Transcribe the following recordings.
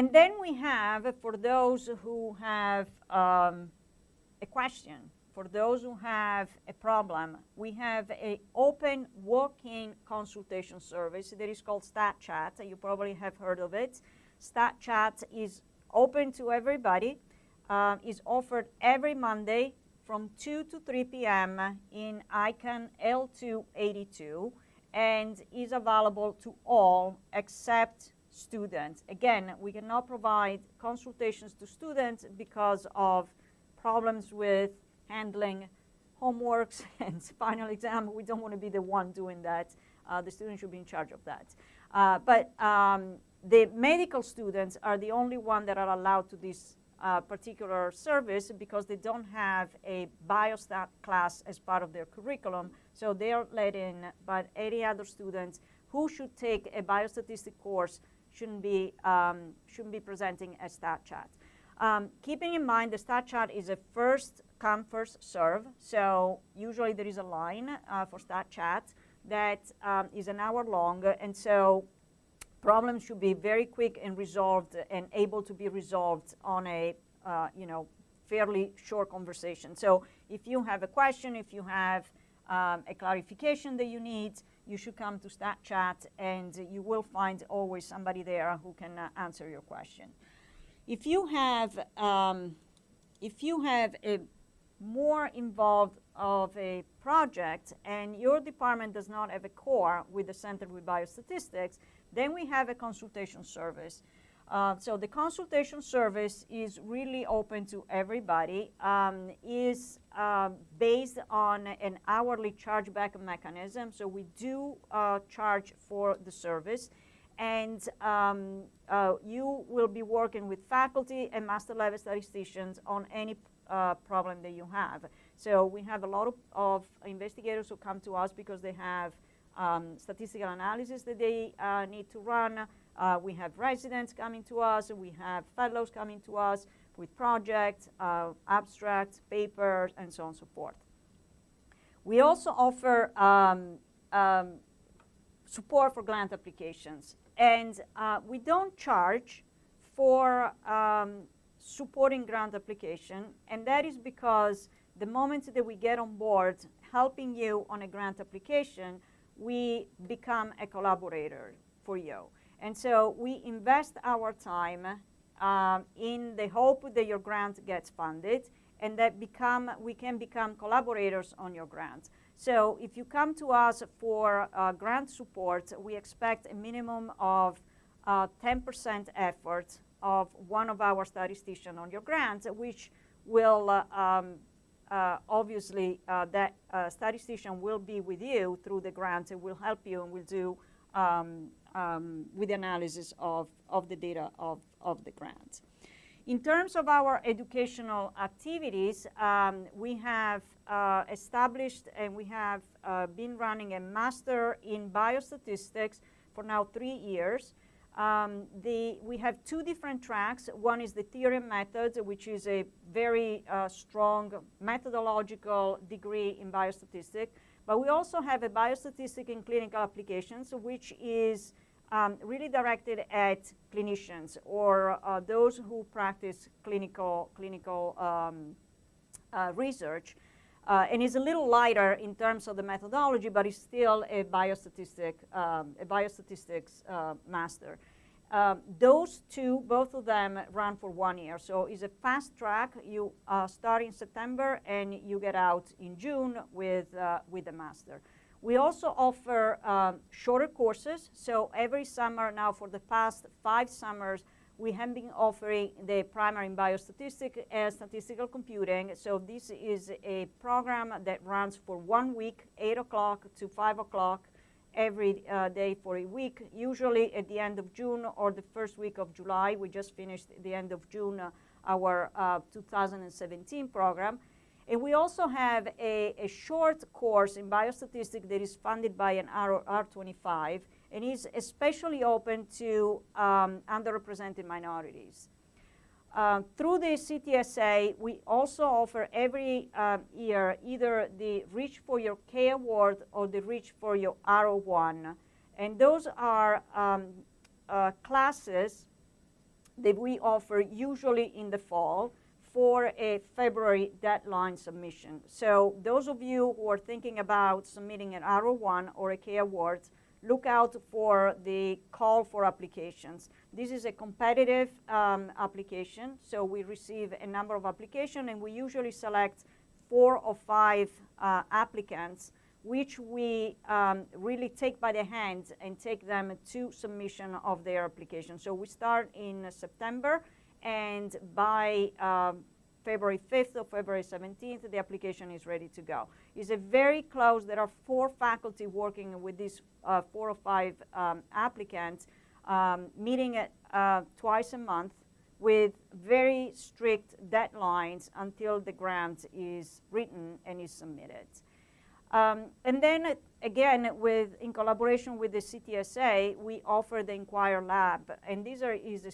And then we have, for those who have a question, for those who have a problem, we have an open walk-in consultation service that is called StatChat. You probably have heard of it. StatChat is open to everybody, is offered every Monday from 2 to 3 p.m. in ICANN L282, and is available to all except students. Again, we cannot provide consultations to students because of problems with handling homeworks and final exam. We don't want to be the one doing that. The student should be in charge of that. But the medical students are the only one that are allowed to this particular service because they don't have a biostat class as part of their curriculum. So they are let in, but any other students who should take a biostatistics course shouldn't be presenting a StatChat. Keeping in mind the StatChat is a first come, first serve. So usually there is a line for StatChat that is an hour long, and so problems should be very quick and resolved and able to be resolved on a fairly short conversation. So if you have a question, if you have a clarification that you need, you should come to StatChat, and you will find always somebody there who can answer your question. If you have a more involved of a project and your department does not have a core with the Center with Biostatistics, then we have a consultation service. So the consultation service is really open to everybody, is based on an hourly chargeback mechanism. So we do charge for the service, and you will be working with faculty and master level statisticians on any problem that you have. So we have a lot of investigators who come to us because they have statistical analysis that they need to run. We have residents coming to us. We have fellows coming to us with projects, abstracts, papers, and so on and so forth. We also offer support for grant applications. And we don't charge for supporting grant application, and that is because the moment that we get on board helping you on a grant application, we become a collaborator for you. And so we invest our time in the hope that your grant gets funded, and that we can become collaborators on your grant. So if you come to us for grant support, we expect a minimum of 10% effort of one of our statisticians on your grant, which will obviously that statistician will be with you through the grant and will help you and will do with the analysis of the data of the grant. In terms of our educational activities, we have established and we have been running a master in biostatistics for now 3 years. We have 2 different tracks. One is the theory and methods, which is a very strong methodological degree in biostatistics. But we also have a biostatistics in clinical applications, which is really directed at clinicians or those who practice clinical research. And is a little lighter in terms of the methodology, but it's still a biostatistics master. Those 2, both of them run for 1 year. So it's a fast track. You start in September and you get out in June with the master. We also offer shorter courses. So every summer now for the past 5 summers, we have been offering the primer in biostatistics and statistical computing. So this is a program that runs for 1 week, 8 o'clock to 5 o'clock every day for a week, usually at the end of June or the first week of July. We just finished at the end of June our 2017 program. And we also have a short course in biostatistics that is funded by an R25 and is especially open to underrepresented minorities. Through the CTSA, we also offer every year either the Reach for Your K Award or the Reach for Your R01. And those are classes that we offer usually in the fall for a February deadline submission. So those of you who are thinking about submitting an R01 or a K Awards, look out for the call for applications. This is a competitive application, so we receive a number of applications, and we usually select 4 or 5 applicants, which we really take by the hand and take them to submission of their application. So we start in September, and by February 5th or February 17th, the application is ready to go. It's a very close, there are 4 faculty working with these 4 or 5 applicants, meeting twice a month with very strict deadlines until the grant is written and is submitted. And then again, in collaboration with the CTSA, we offer the Inquire Lab, and these is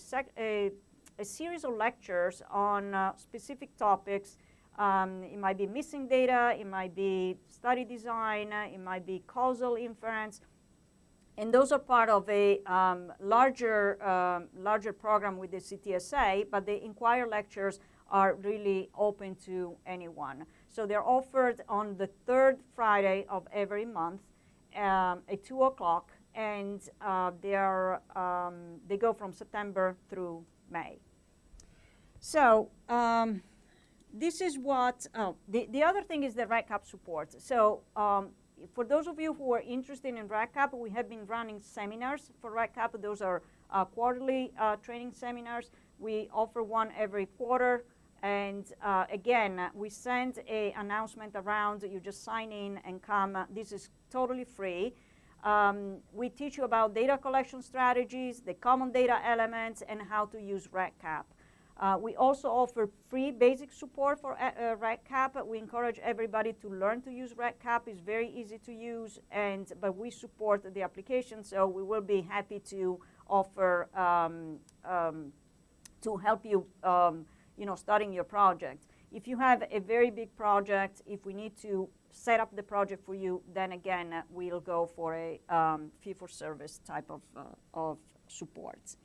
a series of lectures on specific topics. It might be missing data, it might be study design, it might be causal inference, and those are part of a larger program with the CTSA, but the Inquire lectures are really open to anyone. So they're offered on the 3rd Friday of every month at 2 o'clock, and they go from September through May. So this is what, the other thing is the REDCap support. So for those of you who are interested in REDCap, we have been running seminars for REDCap. Those are quarterly training seminars. We offer one every quarter. And again, we send an announcement around. You just sign in and come. This is totally free. We teach you about data collection strategies, the common data elements, and how to use REDCap. We also offer free basic support for REDCap. We encourage everybody to learn to use REDCap. It's very easy to use, but we support the application, so we will be happy to offer to help you starting your project. If you have a very big project, if we need to set up the project for you, then again, we'll go for a fee-for-service type of support.